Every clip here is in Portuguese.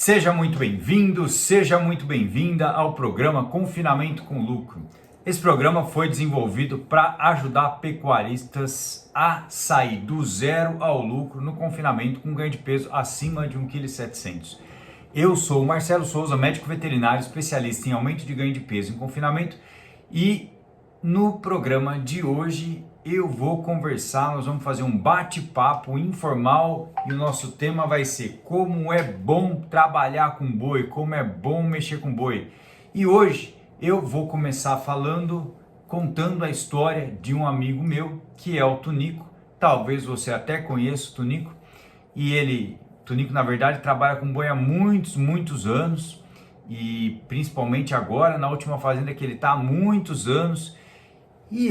Seja muito bem-vindo, seja muito bem-vinda ao programa Confinamento com Lucro. Esse programa foi desenvolvido para ajudar pecuaristas a sair do zero ao lucro no confinamento com ganho de peso acima de 1,7 kg. Eu sou o Marcelo Souza, médico veterinário, especialista em aumento de ganho de peso em confinamento, e no programa de hoje eu vou conversar, nós vamos fazer um bate-papo informal e o nosso tema vai ser como é bom trabalhar com boi, como é bom mexer com boi. E hoje eu vou começar contando a história de um amigo meu, que é o Tunico. Talvez você até conheça o Tunico. Tunico na verdade trabalha com boi há muitos anos, e principalmente agora na última fazenda que ele está há muitos anos. E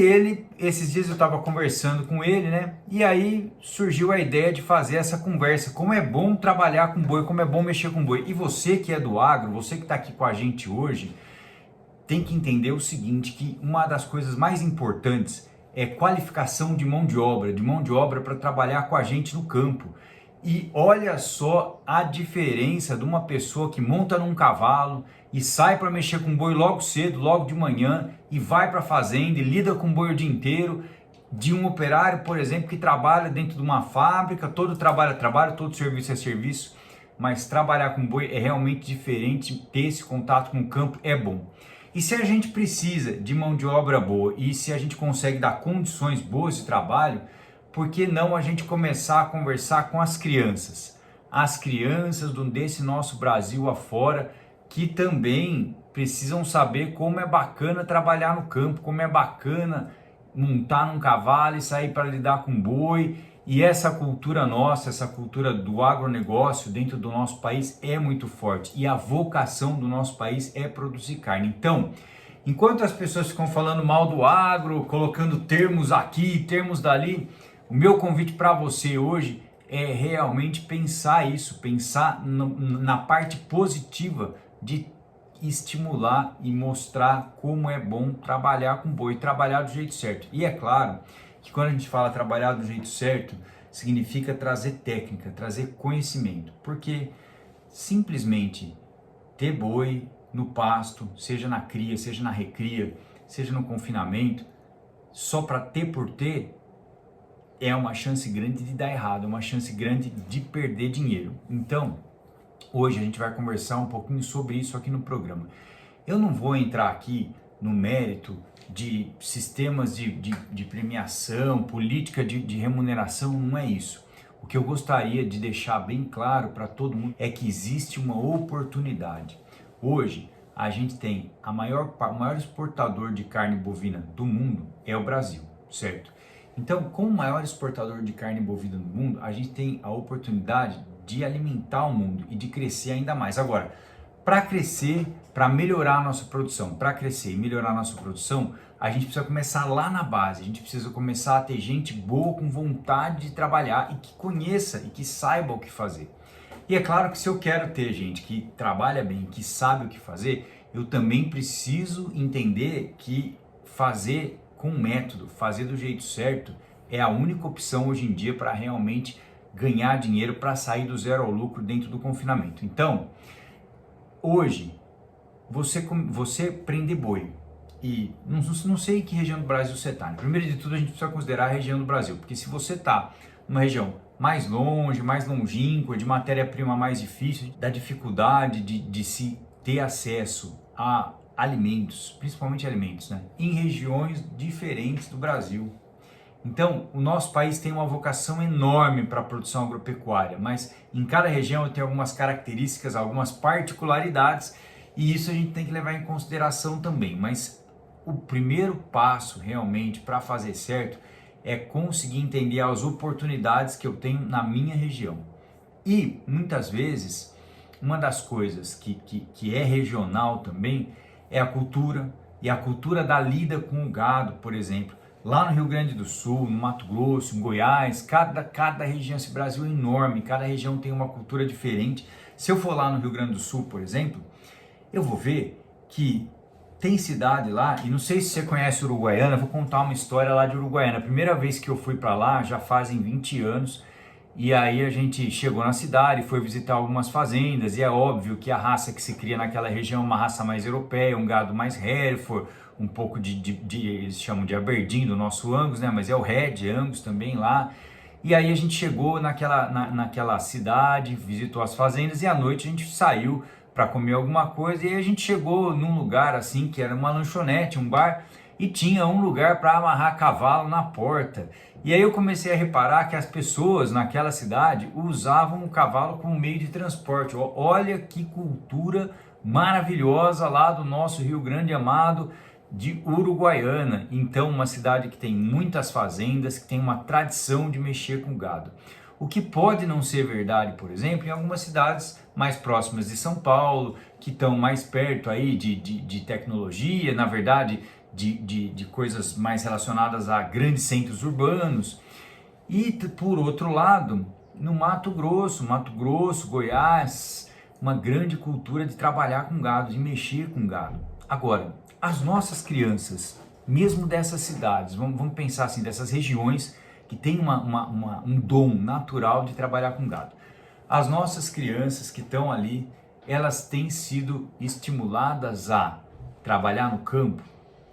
esses dias eu estava conversando com ele, né? E aí surgiu a ideia de fazer essa conversa. Como é bom trabalhar com boi, como é bom mexer com boi. E você que é do agro, você que está aqui com a gente hoje, tem que entender o seguinte, que uma das coisas mais importantes é qualificação de mão de obra para trabalhar com a gente no campo. E olha só a diferença de uma pessoa que monta num cavalo e sai para mexer com boi logo cedo, logo de manhã, e vai para a fazenda e lida com boi o dia inteiro, de um operário, por exemplo, que trabalha dentro de uma fábrica, todo trabalho é trabalho, todo serviço é serviço, mas trabalhar com boi é realmente diferente, ter esse contato com o campo é bom. E se a gente precisa de mão de obra boa e se a gente consegue dar condições boas de trabalho, por que não a gente começar a conversar com as crianças? As crianças desse nosso Brasil afora, que também precisam saber como é bacana trabalhar no campo, como é bacana montar num cavalo e sair para lidar com boi. E essa cultura nossa, essa cultura do agronegócio dentro do nosso país é muito forte. E a vocação do nosso país é produzir carne. Então, enquanto as pessoas ficam falando mal do agro, colocando termos aqui, termos dali, o meu convite para você hoje é realmente pensar isso, pensar na parte positiva de estimular e mostrar como é bom trabalhar com boi, trabalhar do jeito certo. E é claro que quando a gente fala trabalhar do jeito certo, significa trazer técnica, trazer conhecimento, porque simplesmente ter boi no pasto, seja na cria, seja na recria, seja no confinamento, só para ter por ter, é uma chance grande de dar errado, é uma chance grande de perder dinheiro. Então, hoje a gente vai conversar um pouquinho sobre isso aqui no programa. Eu não vou entrar aqui no mérito de sistemas de premiação, política de remuneração, não é isso. O que eu gostaria de deixar bem claro para todo mundo é que existe uma oportunidade. Hoje, a gente tem o maior exportador de carne bovina do mundo é o Brasil, certo? Então, como o maior exportador de carne bovina do mundo, a gente tem a oportunidade de alimentar o mundo e de crescer ainda mais. Agora, para crescer, para melhorar a nossa produção, para crescer e melhorar a nossa produção, a gente precisa começar lá na base, a gente precisa começar a ter gente boa, com vontade de trabalhar e que conheça e que saiba o que fazer. E é claro que se eu quero ter gente que trabalha bem, que sabe o que fazer, eu também preciso entender que fazer com método, fazer do jeito certo, é a única opção hoje em dia para realmente ganhar dinheiro, para sair do zero ao lucro dentro do confinamento. Então, hoje, você prende boi, e não sei em que região do Brasil você está. Primeiro de tudo, a gente precisa considerar a região do Brasil, porque se você está numa região mais longe, mais longínqua, de matéria-prima mais difícil, da dificuldade de se ter acesso a alimentos, principalmente alimentos, né, em regiões diferentes do Brasil. Então, o nosso país tem uma vocação enorme para a produção agropecuária, mas em cada região tem algumas características, algumas particularidades, e isso a gente tem que levar em consideração também. Mas o primeiro passo realmente para fazer certo é conseguir entender as oportunidades que eu tenho na minha região. E muitas vezes, uma das coisas que é regional também é a cultura, e a cultura da lida com o gado, por exemplo. Lá no Rio Grande do Sul, no Mato Grosso, em Goiás, cada região, esse Brasil é enorme, cada região tem uma cultura diferente. Se eu for lá no Rio Grande do Sul, por exemplo, eu vou ver que tem cidade lá, e não sei se você conhece Uruguaiana, vou contar uma história lá de Uruguaiana. A primeira vez que eu fui para lá, já fazem 20 anos, E aí a gente chegou na cidade, foi visitar algumas fazendas, e é óbvio que a raça que se cria naquela região é uma raça mais europeia, um gado mais Hereford, um pouco eles chamam de Aberdeen do nosso Angus, né? Mas é o Red Angus também lá. E aí a gente chegou naquela cidade, visitou as fazendas e à noite a gente saiu para comer alguma coisa. E aí a gente chegou num lugar assim que era uma lanchonete, um bar, e tinha um lugar para amarrar cavalo na porta. E aí eu comecei a reparar que as pessoas naquela cidade usavam o cavalo como meio de transporte. Olha que cultura maravilhosa lá do nosso Rio Grande amado de Uruguaiana. Então, uma cidade que tem muitas fazendas, que tem uma tradição de mexer com gado. O que pode não ser verdade, por exemplo, em algumas cidades mais próximas de São Paulo, que estão mais perto aí de tecnologia, na verdade, de coisas mais relacionadas a grandes centros urbanos. E, por outro lado, no Mato Grosso, Goiás, uma grande cultura de trabalhar com gado, de mexer com gado. Agora, as nossas crianças, mesmo dessas cidades, vamos pensar assim, dessas regiões que tem um dom natural de trabalhar com gado. As nossas crianças que estão ali, elas têm sido estimuladas a trabalhar no campo.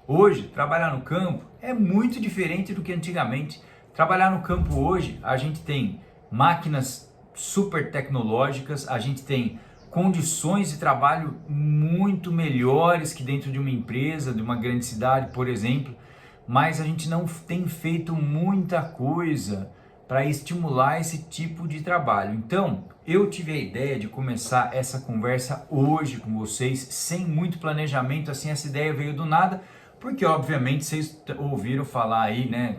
Hoje, trabalhar no campo é muito diferente do que antigamente. Trabalhar no campo hoje, a gente tem máquinas super tecnológicas, a gente tem condições de trabalho muito melhores que dentro de uma empresa, de uma grande cidade, por exemplo, mas a gente não tem feito muita coisa para estimular esse tipo de trabalho. Então, eu tive a ideia de começar essa conversa hoje com vocês, sem muito planejamento, assim, essa ideia veio do nada, porque obviamente vocês ouviram falar aí, né,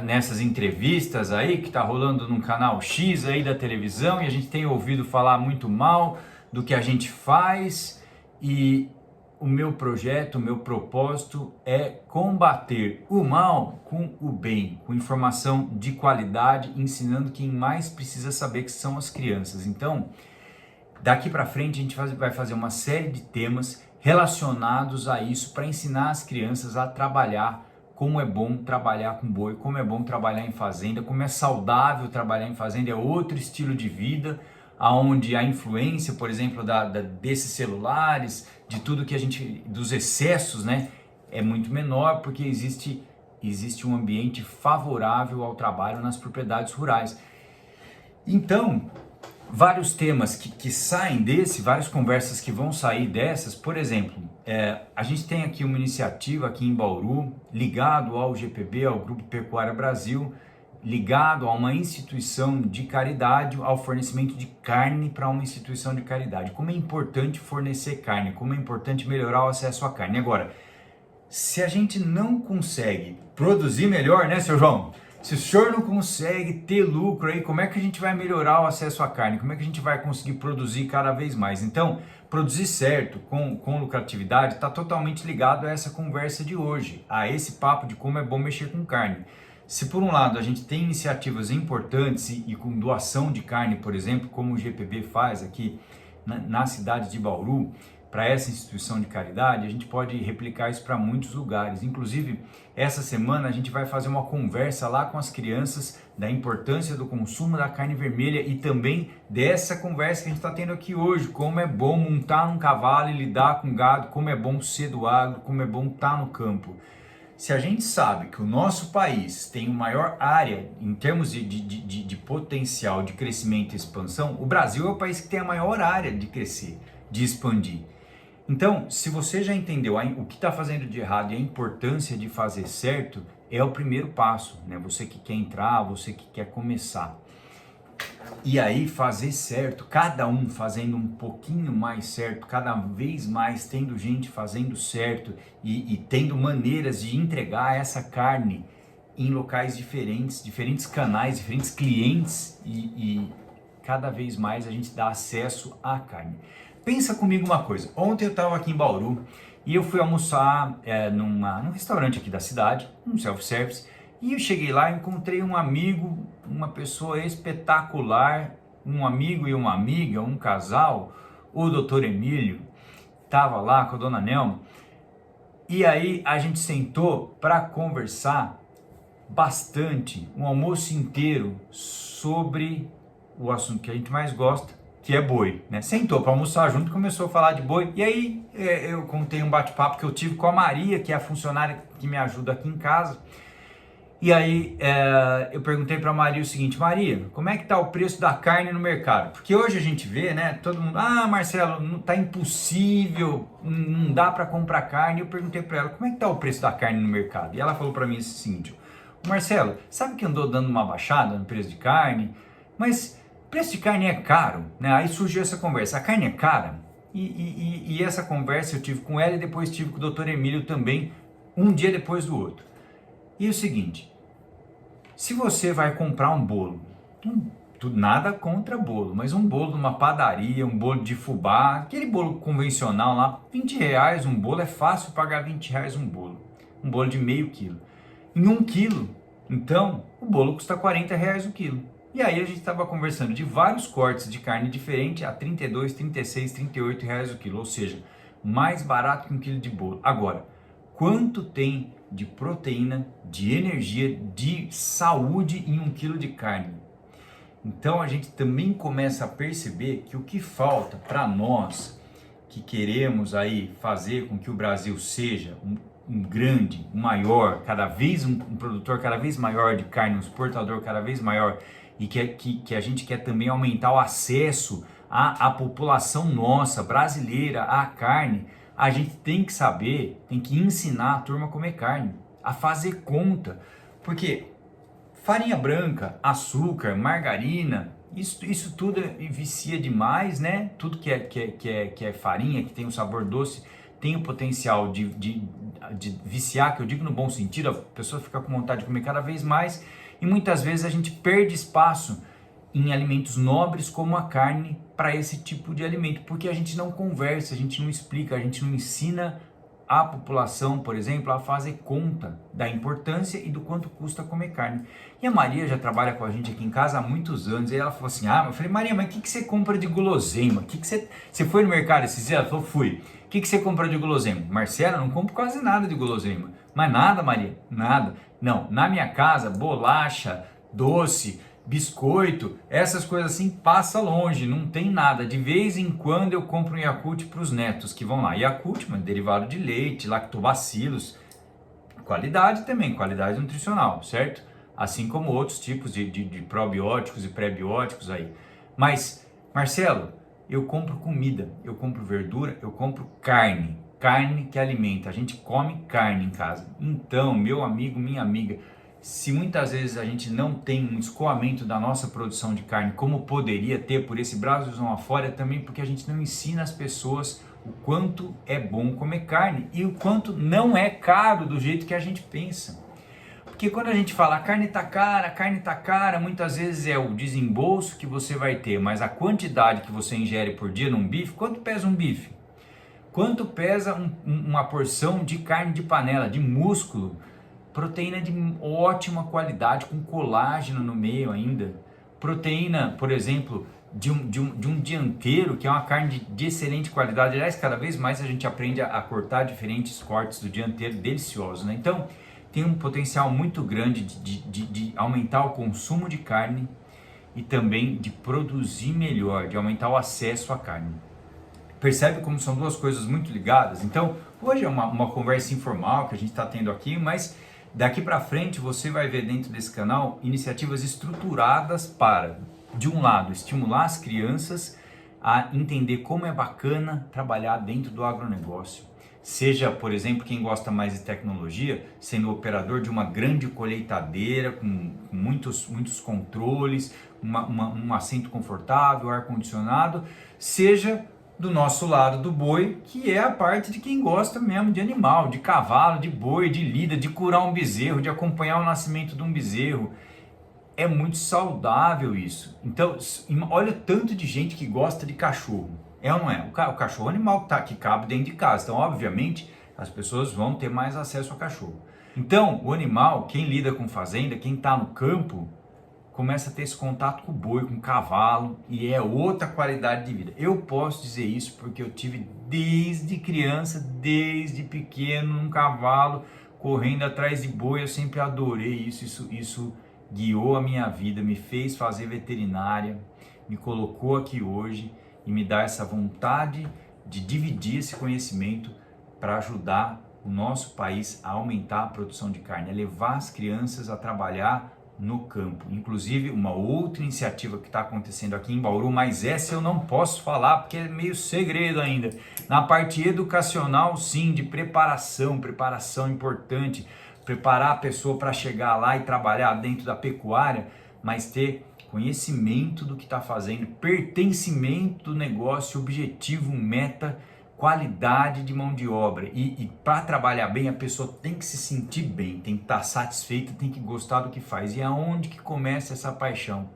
nessas entrevistas aí que tá rolando num canal X aí da televisão, e a gente tem ouvido falar muito mal do que a gente faz, e o meu projeto, o meu propósito é combater o mal com o bem, com informação de qualidade, ensinando quem mais precisa saber, que são as crianças. Então, daqui para frente a gente vai fazer uma série de temas relacionados a isso para ensinar as crianças a trabalhar, como é bom trabalhar com boi, como é bom trabalhar em fazenda, como é saudável trabalhar em fazenda, é outro estilo de vida, onde a influência, por exemplo, desses celulares, de tudo que a gente, dos excessos, né, é muito menor, porque existe um ambiente favorável ao trabalho nas propriedades rurais. Então, vários temas que saem várias conversas que vão sair dessas, por exemplo, a gente tem aqui uma iniciativa aqui em Bauru, ligado ao GPB, ao Grupo Pecuária Brasil, ligado a uma instituição de caridade, ao fornecimento de carne para uma instituição de caridade. Como é importante fornecer carne, como é importante melhorar o acesso à carne. Agora, se a gente não consegue produzir melhor, né, seu João? Se o senhor não consegue ter lucro aí, como é que a gente vai melhorar o acesso à carne? Como é que a gente vai conseguir produzir cada vez mais? Então, produzir certo, com lucratividade, está totalmente ligado a essa conversa de hoje, a esse papo de como é bom mexer com carne. Se por um lado a gente tem iniciativas importantes e com doação de carne, por exemplo, como o GPB faz aqui na cidade de Bauru, para essa instituição de caridade, a gente pode replicar isso para muitos lugares. Inclusive, essa semana a gente vai fazer uma conversa lá com as crianças da importância do consumo da carne vermelha e também dessa conversa que a gente está tendo aqui hoje, como é bom montar um cavalo e lidar com gado, como é bom ser do agro, como é bom estar no campo. Se a gente sabe que o nosso país tem uma maior área em termos de potencial de crescimento e expansão, o Brasil é o país que tem a maior área de crescer, de expandir. Então, se você já entendeu o que está fazendo de errado e a importância de fazer certo, é o primeiro passo, né? Você que quer entrar, você que quer começar. E aí fazer certo, cada um fazendo um pouquinho mais certo, cada vez mais tendo gente fazendo certo e tendo maneiras de entregar essa carne em locais diferentes canais, diferentes clientes e cada vez mais a gente dá acesso à carne. Pensa comigo uma coisa, ontem eu estava aqui em Bauru e eu fui almoçar num restaurante aqui da cidade, um self-service, e eu cheguei lá e encontrei um amigo, uma pessoa espetacular, um amigo e uma amiga, um casal, o Dr. Emílio, estava lá com a Dona Nelma, e aí a gente sentou para conversar bastante, um almoço inteiro sobre o assunto que a gente mais gosta, que é boi, né? Sentou para almoçar junto, começou a falar de boi, e aí eu contei um bate-papo que eu tive com a Maria, que é a funcionária que me ajuda aqui em casa. E aí eu perguntei para a Maria o seguinte: Maria, como é que tá o preço da carne no mercado? Porque hoje a gente vê, né, todo mundo, Marcelo, não tá impossível, não dá para comprar carne. Eu perguntei para ela, como é que tá o preço da carne no mercado? E ela falou para mim o seguinte: Marcelo, sabe que andou dando uma baixada no preço de carne, mas o preço de carne é caro, né? Aí surgiu essa conversa, a carne é cara? E essa conversa eu tive com ela e depois tive com o Dr. Emílio também, um dia depois do outro. E é o seguinte, se você vai comprar um bolo, nada contra bolo, mas um bolo numa padaria, um bolo de fubá, aquele bolo convencional lá, R$20 um bolo, é fácil pagar R$20 um bolo de meio quilo. Em 1 quilo, então, o bolo custa R$40 o quilo. E aí a gente estava conversando de vários cortes de carne diferente a R$32, R$36, R$38 o quilo, ou seja, mais barato que 1 quilo de bolo. Agora, quanto tem de proteína, de energia, de saúde em 1 quilo de carne? Então a gente também começa a perceber que o que falta para nós que queremos aí fazer com que o Brasil seja um grande, um maior, cada vez um produtor cada vez maior de carne, um exportador cada vez maior, e que a gente quer também aumentar o acesso à população nossa, brasileira, à carne, a gente tem que saber, tem que ensinar a turma a comer carne, a fazer conta, porque farinha branca, açúcar, margarina, isso tudo vicia demais, né? Tudo que é farinha, que tem um sabor doce, tem o potencial de viciar, que eu digo no bom sentido, a pessoa fica com vontade de comer cada vez mais, e muitas vezes a gente perde espaço em alimentos nobres como a carne para esse tipo de alimento, porque a gente não conversa, a gente não explica, a gente não ensina a população, por exemplo, a fazer conta da importância e do quanto custa comer carne. E a Maria já trabalha com a gente aqui em casa há muitos anos, e ela falou assim, eu falei, Maria, mas o que você compra de guloseima? Você foi no mercado esses dias? Ela falou, fui. O que você compra de guloseima? Marcela, não compro quase nada de guloseima. Mas nada, Maria, nada. Não, na minha casa, bolacha, doce, biscoito, essas coisas assim, passa longe, não tem nada. De vez em quando eu compro um Yakult para os netos que vão lá. Yakult, derivado de leite, lactobacilos, qualidade também, qualidade nutricional, certo? Assim como outros tipos de probióticos e pré-bióticos aí. Mas, Marcelo, eu compro comida, eu compro verdura, eu compro carne. Carne que alimenta, a gente come carne em casa. Então, meu amigo, minha amiga, se muitas vezes a gente não tem um escoamento da nossa produção de carne como poderia ter por esse Brasilzão afora, é também porque a gente não ensina as pessoas o quanto é bom comer carne e o quanto não é caro do jeito que a gente pensa. Porque quando a gente fala a carne tá cara, muitas vezes é o desembolso que você vai ter, mas a quantidade que você ingere por dia num bife, quanto pesa um bife? Quanto pesa uma porção de carne de panela, de músculo? Proteína de ótima qualidade, com colágeno no meio ainda. Proteína, por exemplo, de um dianteiro, que é uma carne de excelente qualidade. Aliás, cada vez mais a gente aprende a cortar diferentes cortes do dianteiro, deliciosos, né? Então, tem um potencial muito grande de aumentar o consumo de carne e também de produzir melhor, de aumentar o acesso à carne. Percebe como são duas coisas muito ligadas? Então, hoje é uma conversa informal que a gente está tendo aqui, mas daqui para frente você vai ver dentro desse canal iniciativas estruturadas para, de um lado, estimular as crianças a entender como é bacana trabalhar dentro do agronegócio. Seja, por exemplo, quem gosta mais de tecnologia, sendo operador de uma grande colheitadeira com muitos controles, um assento confortável, ar-condicionado, seja do nosso lado do boi, que é a parte de quem gosta mesmo de animal, de cavalo, de boi, de lida, de curar um bezerro, de acompanhar o nascimento de um bezerro. É muito saudável isso. Então, olha o tanto de gente que gosta de cachorro. É ou não é? O cachorro é um animal que cabe dentro de casa. Então, obviamente, as pessoas vão ter mais acesso ao cachorro. Então, o animal, quem lida com fazenda, quem está no campo, começa a ter esse contato com o boi, com o cavalo, e é outra qualidade de vida. Eu posso dizer isso porque eu tive desde criança, desde pequeno, um cavalo correndo atrás de boi, eu sempre adorei isso guiou a minha vida, me fez fazer veterinária, me colocou aqui hoje e me dá essa vontade de dividir esse conhecimento para ajudar o nosso país a aumentar a produção de carne, a levar as crianças a trabalhar no campo. Inclusive, uma outra iniciativa que está acontecendo aqui em Bauru, mas essa eu não posso falar porque é meio segredo ainda. Na parte educacional, sim, de preparação importante, preparar a pessoa para chegar lá e trabalhar dentro da pecuária, mas ter conhecimento do que está fazendo, pertencimento do negócio, objetivo, meta, qualidade de mão de obra. E para trabalhar bem, a pessoa tem que se sentir bem, tem que estar satisfeita, tem que gostar do que faz. E aonde que começa essa paixão?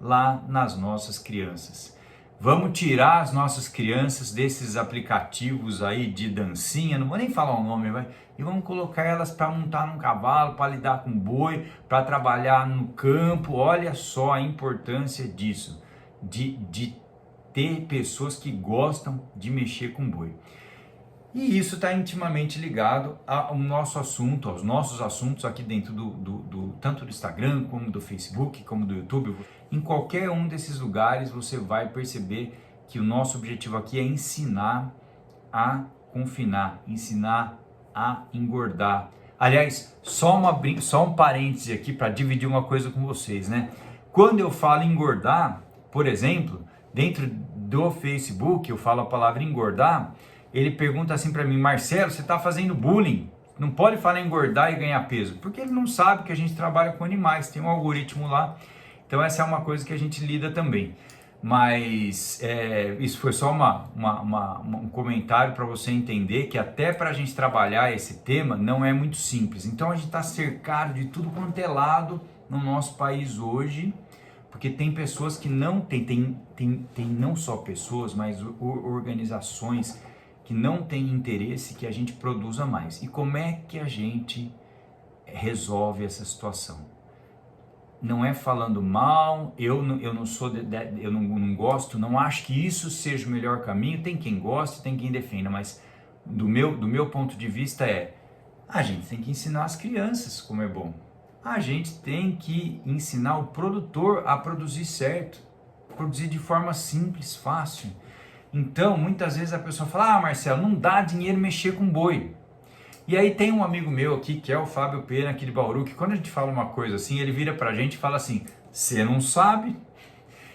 Lá nas nossas crianças. Vamos tirar as nossas crianças desses aplicativos aí de dancinha, não vou nem falar o nome, vai, e vamos colocar elas para montar num cavalo, para lidar com boi, para trabalhar no campo. Olha só a importância disso, de ter pessoas que gostam de mexer com boi. E isso está intimamente ligado ao nosso assunto, aos nossos assuntos aqui dentro tanto do Instagram, como do Facebook, como do YouTube. Em qualquer um desses lugares você vai perceber que o nosso objetivo aqui é ensinar a confinar, ensinar a engordar. Aliás, só um parêntese aqui para dividir uma coisa com vocês, né? Quando eu falo engordar, por exemplo, dentro do Facebook, eu falo a palavra engordar, ele pergunta assim para mim: Marcelo, você está fazendo bullying, não pode falar engordar e ganhar peso, porque ele não sabe que a gente trabalha com animais, tem um algoritmo lá, então essa é uma coisa que a gente lida também. Mas isso foi só um comentário para você entender que até para a gente trabalhar esse tema não é muito simples. Então a gente está cercado de tudo quanto é lado no nosso país hoje, porque tem pessoas que não tem não só pessoas, mas organizações que não têm interesse que a gente produza mais. E como é que a gente resolve essa situação? Não é falando mal, eu não gosto, não acho que isso seja o melhor caminho. Tem quem goste, tem quem defenda, mas do meu ponto de vista a gente tem que ensinar as crianças como é bom. A gente tem que ensinar o produtor a produzir certo, produzir de forma simples, fácil. Então, muitas vezes a pessoa fala: Marcelo, não dá dinheiro mexer com boi. E aí tem um amigo meu aqui, que é o Fábio Pena, aqui de Bauru, que quando a gente fala uma coisa assim, ele vira pra gente e fala assim: você não sabe?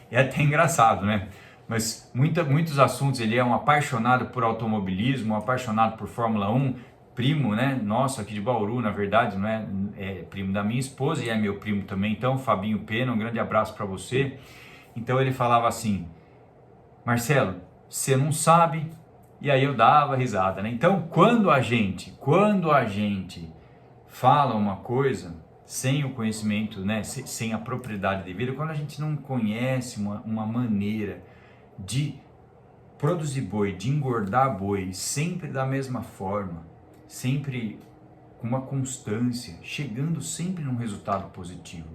É até engraçado, né? Mas muitos assuntos, ele é um apaixonado por automobilismo, um apaixonado por Fórmula 1, primo, né, nosso aqui de Bauru, na verdade, não é primo da minha esposa e é meu primo também. Então, Fabinho Pena, um grande abraço para você. Então ele falava assim: Marcelo, você não sabe? E aí eu dava risada, né? Então, quando a gente fala uma coisa sem o conhecimento, né, sem a propriedade devida, quando a gente não conhece uma maneira de produzir boi, de engordar boi, sempre da mesma forma, sempre com uma constância, chegando sempre num resultado positivo.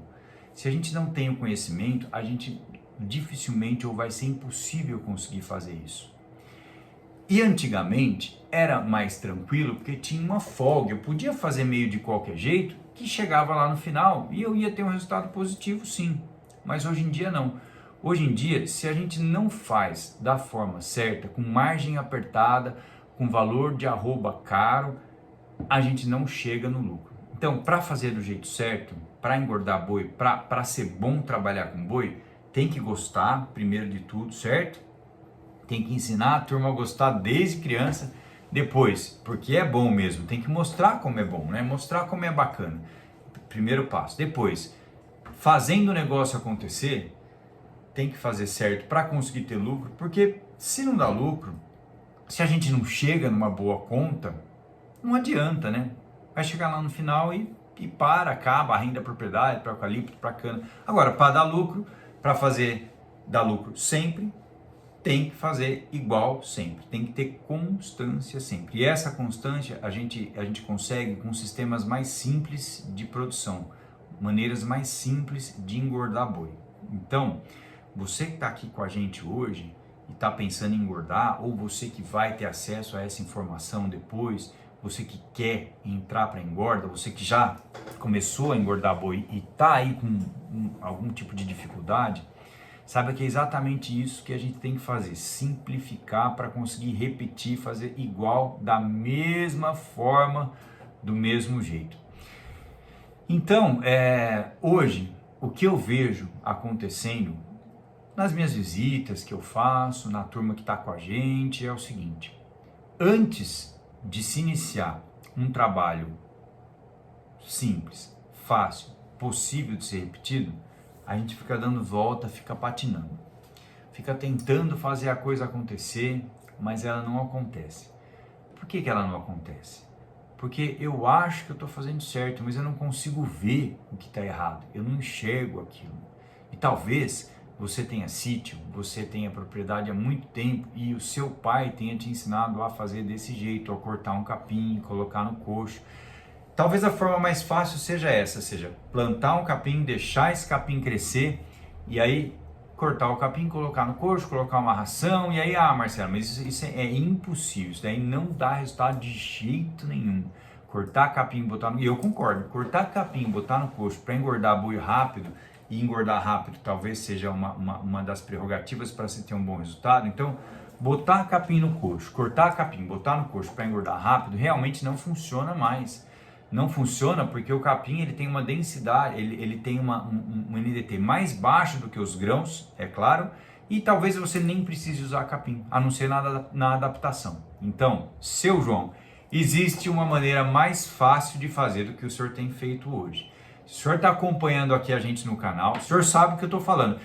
Se a gente não tem o conhecimento, a gente dificilmente, ou vai ser impossível conseguir fazer isso. E antigamente era mais tranquilo porque tinha uma folga, eu podia fazer meio de qualquer jeito, que chegava lá no final e eu ia ter um resultado positivo, sim. Mas hoje em dia não. Hoje em dia, se a gente não faz da forma certa, com margem apertada, com valor de arroba caro, a gente não chega no lucro. Então, para fazer do jeito certo, para engordar boi, para ser bom trabalhar com boi, tem que gostar, primeiro de tudo, certo? Tem que ensinar a turma a gostar desde criança. Depois, porque é bom mesmo, tem que mostrar como é bom, né? Mostrar como é bacana. Primeiro passo. Depois, fazendo o negócio acontecer, tem que fazer certo para conseguir ter lucro, porque se não dá lucro, se a gente não chega numa boa conta, não adianta, né? Vai chegar lá no final e acaba a renda da propriedade, para eucalipto, para cana. Agora, para dar lucro, para dar lucro sempre, tem que fazer igual sempre, tem que ter constância sempre. E essa constância a gente consegue com sistemas mais simples de produção, maneiras mais simples de engordar boi. Então, você que está aqui com a gente hoje e está pensando em engordar, ou você que vai ter acesso a essa informação depois, você que quer entrar para engorda, você que já começou a engordar boi e está aí com algum tipo de dificuldade, saiba que é exatamente isso que a gente tem que fazer, simplificar para conseguir repetir, fazer igual, da mesma forma, do mesmo jeito. Então, hoje, o que eu vejo acontecendo nas minhas visitas que eu faço, na turma que está com a gente, é o seguinte: antes de se iniciar um trabalho simples, fácil, possível de ser repetido, a gente fica dando volta, fica patinando, fica tentando fazer a coisa acontecer, mas ela não acontece. Por que ela não acontece? Porque eu acho que eu estou fazendo certo, mas eu não consigo ver o que está errado, eu não enxergo aquilo. E talvez você tenha sítio, você tenha propriedade há muito tempo e o seu pai tenha te ensinado a fazer desse jeito, a cortar um capim, colocar no coxo. Talvez a forma mais fácil seja essa, seja plantar um capim, deixar esse capim crescer e aí cortar o capim, colocar no coxo, colocar uma ração e aí, Marcelo, mas isso é impossível, isso daí não dá resultado de jeito nenhum. Cortar capim, botar no... E eu concordo, cortar capim, botar no coxo para engordar boi rápido e engordar rápido talvez seja uma das prerrogativas para se ter um bom resultado. Então, botar capim no coxo, cortar capim, botar no coxo para engordar rápido realmente não funciona mais. Não funciona porque o capim ele tem uma densidade, ele tem um NDT mais baixo do que os grãos, é claro, e talvez você nem precise usar capim, a não ser na adaptação. Então, seu João, existe uma maneira mais fácil de fazer do que o senhor tem feito hoje. Se o senhor está acompanhando aqui a gente no canal, o senhor sabe o que eu estou falando.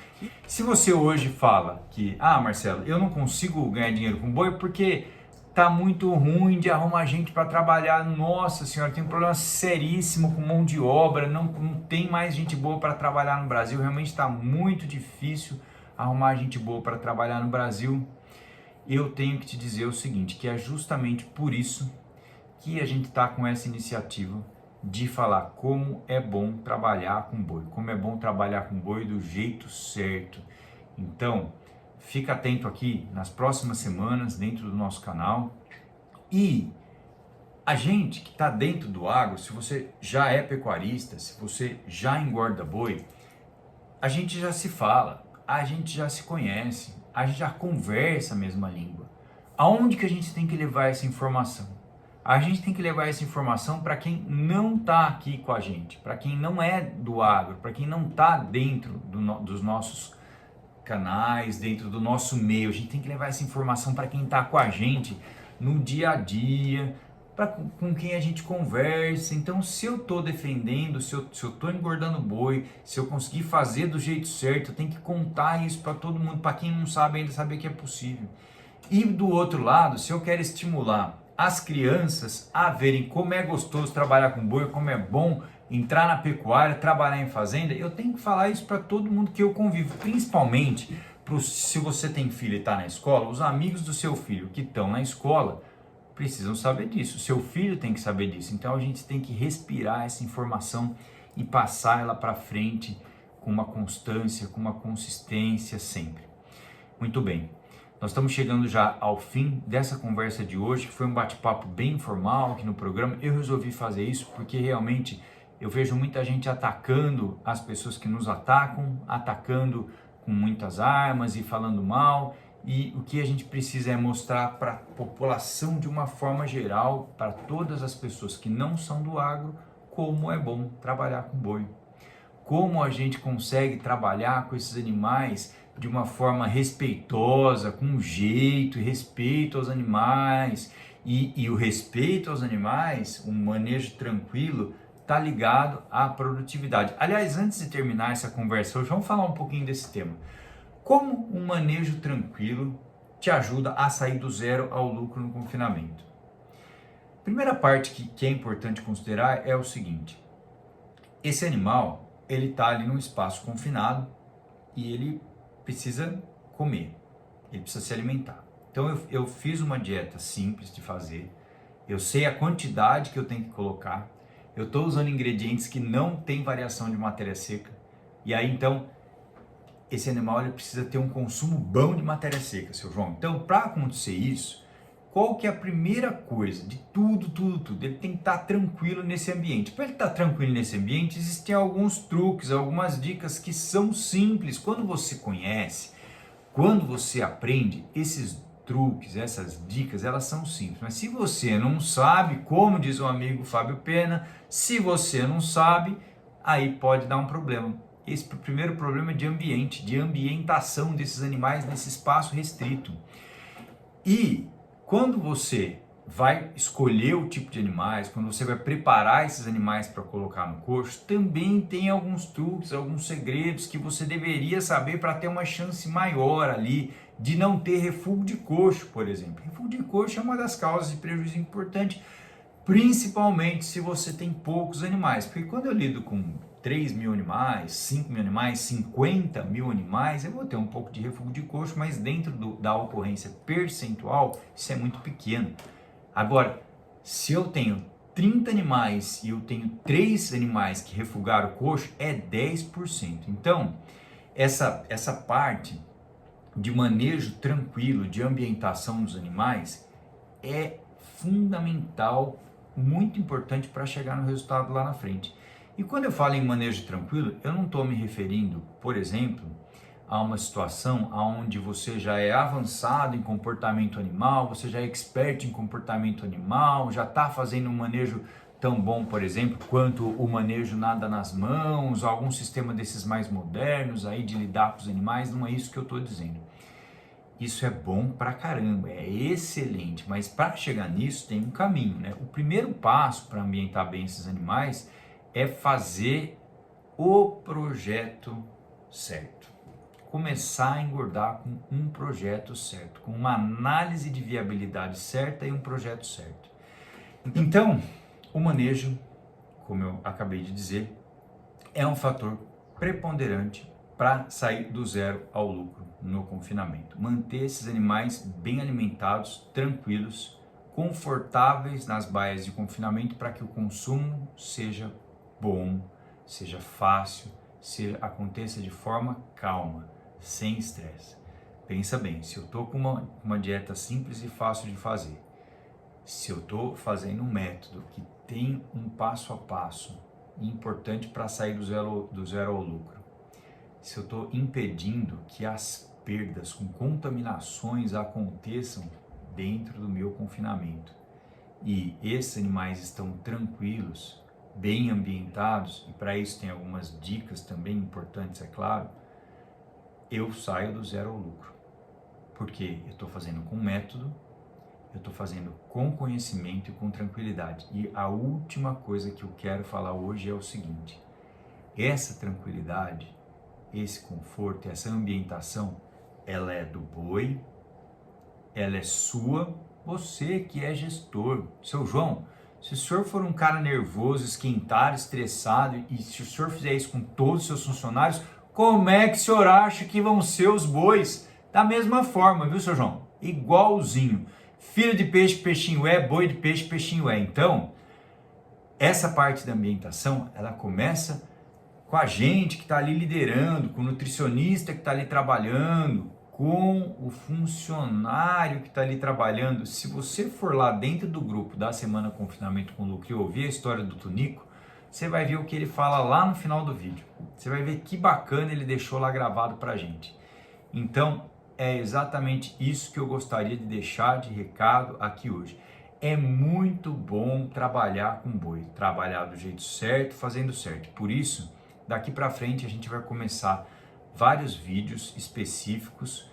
Se você hoje fala que, Marcelo, eu não consigo ganhar dinheiro com boi porque tá muito ruim de arrumar gente para trabalhar, nossa senhora, tem um problema seríssimo com mão de obra, não tem mais gente boa para trabalhar no Brasil, realmente está muito difícil arrumar gente boa para trabalhar no Brasil. Eu tenho que te dizer o seguinte, que é justamente por isso que a gente está com essa iniciativa de falar como é bom trabalhar com boi, como é bom trabalhar com boi do jeito certo. Então, fica atento aqui nas próximas semanas dentro do nosso canal. E a gente que está dentro do agro, se você já é pecuarista, se você já engorda boi, a gente já se fala, a gente já se conhece, a gente já conversa a mesma língua. Aonde que a gente tem que levar essa informação? A gente tem que levar essa informação para quem não está aqui com a gente, para quem não é do agro, para quem não está dentro dos nossos canais, dentro do nosso meio. A gente tem que levar essa informação para quem está com a gente no dia a dia, com quem a gente conversa. Então, se eu estou defendendo, se eu estou engordando boi, se eu conseguir fazer do jeito certo, eu tenho que contar isso para todo mundo, para quem não sabe ainda saber que é possível. E do outro lado, se eu quero estimular as crianças a verem como é gostoso trabalhar com boi, como é bom entrar na pecuária, trabalhar em fazenda, eu tenho que falar isso para todo mundo que eu convivo, principalmente se você tem filho e está na escola, os amigos do seu filho que estão na escola precisam saber disso, seu filho tem que saber disso, então a gente tem que respirar essa informação e passar ela para frente com uma constância, com uma consistência sempre. Muito bem. Nós estamos chegando já ao fim dessa conversa de hoje, que foi um bate-papo bem informal aqui no programa. Eu resolvi fazer isso porque realmente eu vejo muita gente atacando as pessoas que nos atacam, atacando com muitas armas e falando mal. E o que a gente precisa é mostrar para a população de uma forma geral, para todas as pessoas que não são do agro, como é bom trabalhar com boi. Como a gente consegue trabalhar com esses animais de uma forma respeitosa, com jeito e respeito aos animais. E o respeito aos animais, um manejo tranquilo, está ligado à produtividade. Aliás, antes de terminar essa conversa hoje, vamos falar um pouquinho desse tema. Como um manejo tranquilo te ajuda a sair do zero ao lucro no confinamento? Primeira parte que é importante considerar é o seguinte. Esse animal, ele está ali num espaço confinado e ele precisa comer, ele precisa se alimentar. Então eu fiz uma dieta simples de fazer, eu sei a quantidade que eu tenho que colocar, eu estou usando ingredientes que não tem variação de matéria seca, e aí então esse animal ele precisa ter um consumo bom de matéria seca, seu João. Então para acontecer isso, qual que é a primeira coisa de tudo? Ele tem que estar tranquilo nesse ambiente. Para ele estar tranquilo nesse ambiente, existem alguns truques, algumas dicas que são simples. Quando você conhece, quando você aprende, esses truques, essas dicas, elas são simples. Mas se você não sabe, como diz o amigo Fábio Pena, se você não sabe, aí pode dar um problema. Esse primeiro problema é de ambiente, de ambientação desses animais nesse espaço restrito. E quando você vai escolher o tipo de animais, quando você vai preparar esses animais para colocar no coxo, também tem alguns truques, alguns segredos que você deveria saber para ter uma chance maior ali de não ter refúgio de coxo, por exemplo. Refúgio de coxo é uma das causas de prejuízo importante, principalmente se você tem poucos animais, porque quando eu lido com 3 mil animais, 5 mil animais, 50 mil animais, eu vou ter um pouco de refúgio de coxo, mas dentro da ocorrência percentual, isso é muito pequeno. Agora, se eu tenho 30 animais e eu tenho 3 animais que refugaram o coxo, é 10%. Então, essa parte de manejo tranquilo, de ambientação dos animais, é fundamental, muito importante para chegar no resultado lá na frente. E quando eu falo em manejo tranquilo, eu não estou me referindo, por exemplo, a uma situação onde você já é avançado em comportamento animal, você já é expert em comportamento animal, já está fazendo um manejo tão bom, por exemplo, quanto o manejo nada nas mãos, algum sistema desses mais modernos aí de lidar com os animais. Não é isso que eu estou dizendo. Isso é bom pra caramba, é excelente, mas para chegar nisso tem um caminho, né? O primeiro passo para ambientar bem esses animais é fazer o projeto certo. Começar a engordar com um projeto certo, com uma análise de viabilidade certa e um projeto certo. Então, o manejo, como eu acabei de dizer, é um fator preponderante para sair do zero ao lucro no confinamento. Manter esses animais bem alimentados, tranquilos, confortáveis nas baias de confinamento para que o consumo seja bom, seja fácil, aconteça de forma calma, sem estresse. Pensa bem, se eu estou com uma dieta simples e fácil de fazer, se eu estou fazendo um método que tem um passo a passo importante para sair do zero ao lucro, se eu estou impedindo que as perdas com contaminações aconteçam dentro do meu confinamento e esses animais estão tranquilos, bem ambientados, e para isso tem algumas dicas também importantes, é claro, eu saio do zero ao lucro, porque eu estou fazendo com método, eu estou fazendo com conhecimento e com tranquilidade. E a última coisa que eu quero falar hoje é o seguinte: essa tranquilidade, esse conforto, essa ambientação, ela é do boi, ela é sua, você que é gestor. Seu João, se o senhor for um cara nervoso, esquentado, estressado, e se o senhor fizer isso com todos os seus funcionários, como é que o senhor acha que vão ser os bois? Da mesma forma, viu, seu João? Igualzinho. Filho de peixe, peixinho é, boi de peixe, peixinho é. Então, essa parte da ambientação, ela começa com a gente que está ali liderando, com o nutricionista que está ali trabalhando, com o funcionário que está ali trabalhando. Se você for lá dentro do grupo da Semana Confinamento com Lucro e ouvir a história do Tunico, você vai ver o que ele fala lá no final do vídeo. Você vai ver que bacana ele deixou lá gravado para a gente. Então, é exatamente isso que eu gostaria de deixar de recado aqui hoje. É muito bom trabalhar com boi, trabalhar do jeito certo, fazendo certo. Por isso, daqui para frente a gente vai começar vários vídeos específicos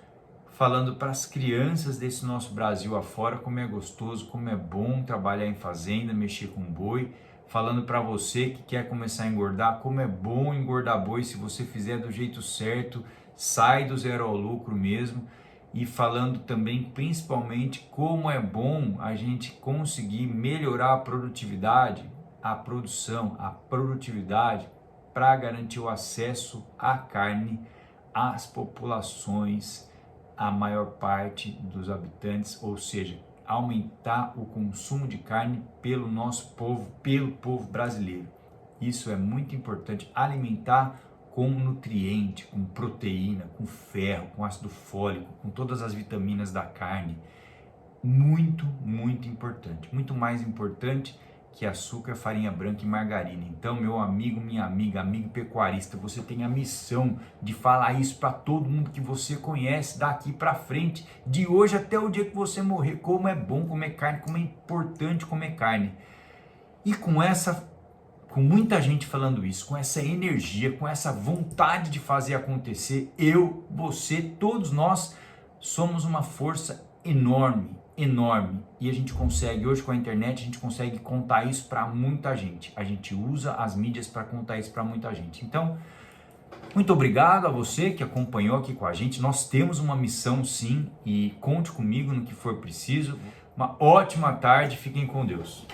falando para as crianças desse nosso Brasil afora como é gostoso, como é bom trabalhar em fazenda, mexer com boi, falando para você que quer começar a engordar, como é bom engordar boi se você fizer do jeito certo, sai do zero ao lucro mesmo, e falando também principalmente como é bom a gente conseguir melhorar a produtividade, a produção, a produtividade, para garantir o acesso à carne às populações, à maior parte dos habitantes, ou seja, aumentar o consumo de carne pelo nosso povo, pelo povo brasileiro. Isso é muito importante, alimentar com nutriente, com proteína, com ferro, com ácido fólico, com todas as vitaminas da carne. muito importante, muito mais importante que açúcar, farinha branca e margarina. Então, meu amigo, minha amiga, amigo pecuarista, você tem a missão de falar isso para todo mundo que você conhece daqui para frente, de hoje até o dia que você morrer, como é bom comer carne, como é importante comer carne. E com muita gente falando isso, com essa energia, com essa vontade de fazer acontecer, eu, você, todos nós somos uma força enorme. E a gente consegue, hoje com a internet, a gente consegue contar isso para muita gente. A gente usa as mídias para contar isso para muita gente. Então, muito obrigado a você que acompanhou aqui com a gente. Nós temos uma missão sim, e conte comigo no que for preciso. Uma ótima tarde, fiquem com Deus.